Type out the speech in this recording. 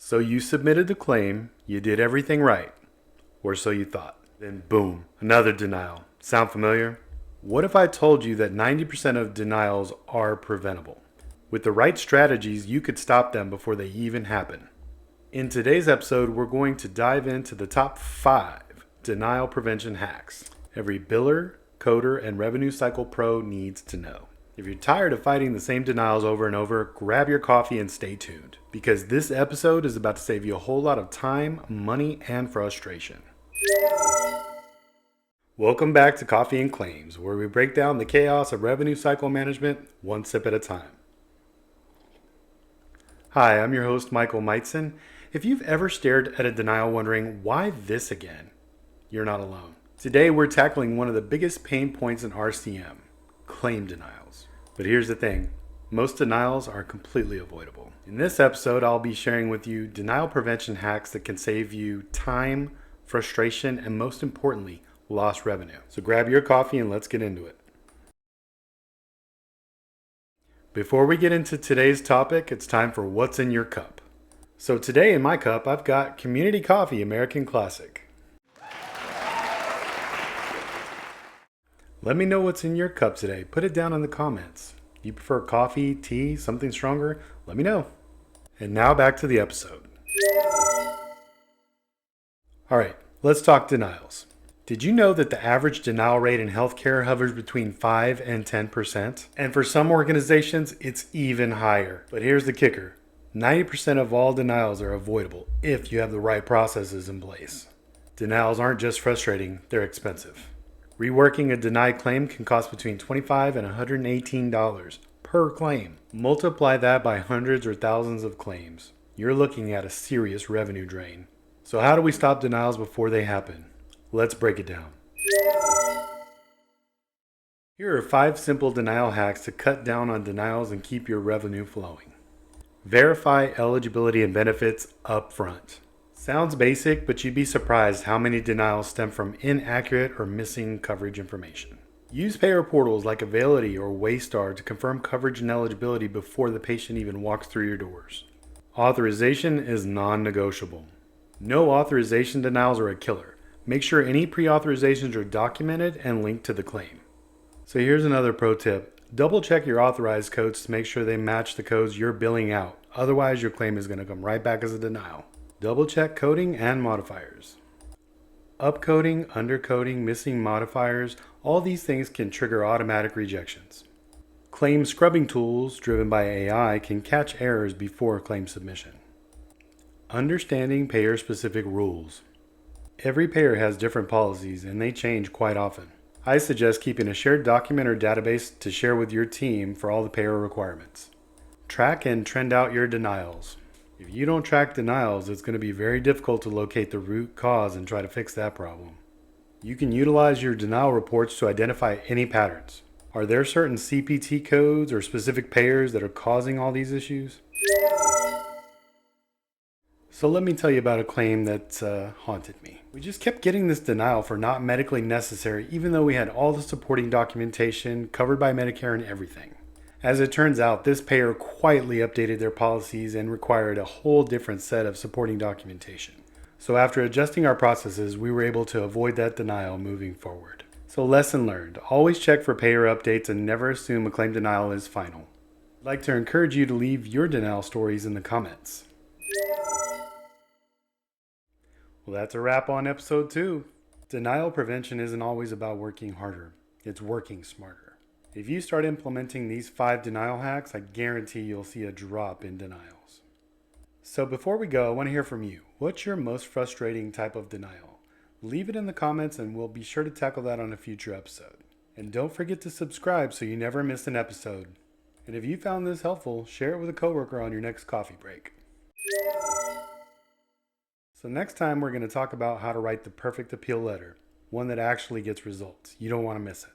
So you submitted the claim, you did everything right, or so you thought. Then boom, another denial. Sound familiar? What if I told you that 90% of denials are preventable? With the right strategies, you could stop them before they even happen. In today's episode, we're going to dive into the top 5 denial prevention hacks every biller, coder, and revenue cycle pro needs to know. If you're tired of fighting the same denials over and over, grab your coffee and stay tuned, because this episode is about to save you a whole lot of time, money, and frustration. Welcome back to Coffee and Claims, where we break down the chaos of revenue cycle management one sip at a time. Hi, I'm your host, Michael Meitzen. If you've ever stared at a denial wondering, why this again? You're not alone. Today, we're tackling one of the biggest pain points in RCM, claim denials. But here's the thing, most denials are completely avoidable. In this episode, I'll be sharing with you denial prevention hacks that can save you time, frustration, and most importantly, lost revenue. So grab your coffee and let's get into it. Before we get into today's topic, it's time for what's in your cup. So today in my cup, I've got Community Coffee American Classic. Let me know what's in your cup today. Put it down in the comments. Do you prefer coffee, tea, something stronger? Let me know. And now back to the episode. Alright, let's talk denials. Did you know that the average denial rate in healthcare hovers between 5 and 10%? And for some organizations, it's even higher. But here's the kicker. 90% of all denials are avoidable if you have the right processes in place. Denials aren't just frustrating, they're expensive. Reworking a denied claim can cost between $25 and $118 per claim. Multiply that by hundreds or thousands of claims. You're looking at a serious revenue drain. So how do we stop denials before they happen? Let's break it down. Here are 5 simple denial hacks to cut down on denials and keep your revenue flowing. Verify eligibility and benefits up front. Sounds basic, but you'd be surprised how many denials stem from inaccurate or missing coverage information. Use payer portals like Availity or Waystar to confirm coverage and eligibility before the patient even walks through your doors. Authorization is non-negotiable. No authorization denials are a killer. Make sure any pre-authorizations are documented and linked to the claim. So here's another pro tip. Double check your authorized codes to make sure they match the codes you're billing out. Otherwise, your claim is going to come right back as a denial. Double check coding and modifiers. Upcoding, undercoding, missing modifiers, all these things can trigger automatic rejections. Claim scrubbing tools driven by AI can catch errors before claim submission. Understanding payer-specific rules. Every payer has different policies and they change quite often. I suggest keeping a shared document or database to share with your team for all the payer requirements. Track and trend out your denials. If you don't track denials, it's going to be very difficult to locate the root cause and try to fix that problem. You can utilize your denial reports to identify any patterns. Are there certain CPT codes or specific payers that are causing all these issues? So let me tell you about a claim that haunted me. We just kept getting this denial for not medically necessary, even though we had all the supporting documentation covered by Medicare and everything. As it turns out, this payer quietly updated their policies and required a whole different set of supporting documentation. So after adjusting our processes, we were able to avoid that denial moving forward. So lesson learned, always check for payer updates and never assume a claim denial is final. I'd like to encourage you to leave your denial stories in the comments. Well, that's a wrap on episode 2. Denial prevention isn't always about working harder, it's working smarter. If you start implementing these 5 denial hacks, I guarantee you'll see a drop in denials. So before we go, I want to hear from you. What's your most frustrating type of denial? Leave it in the comments and we'll be sure to tackle that on a future episode. And don't forget to subscribe so you never miss an episode. And if you found this helpful, share it with a coworker on your next coffee break. So next time we're going to talk about how to write the perfect appeal letter, one that actually gets results. You don't want to miss it.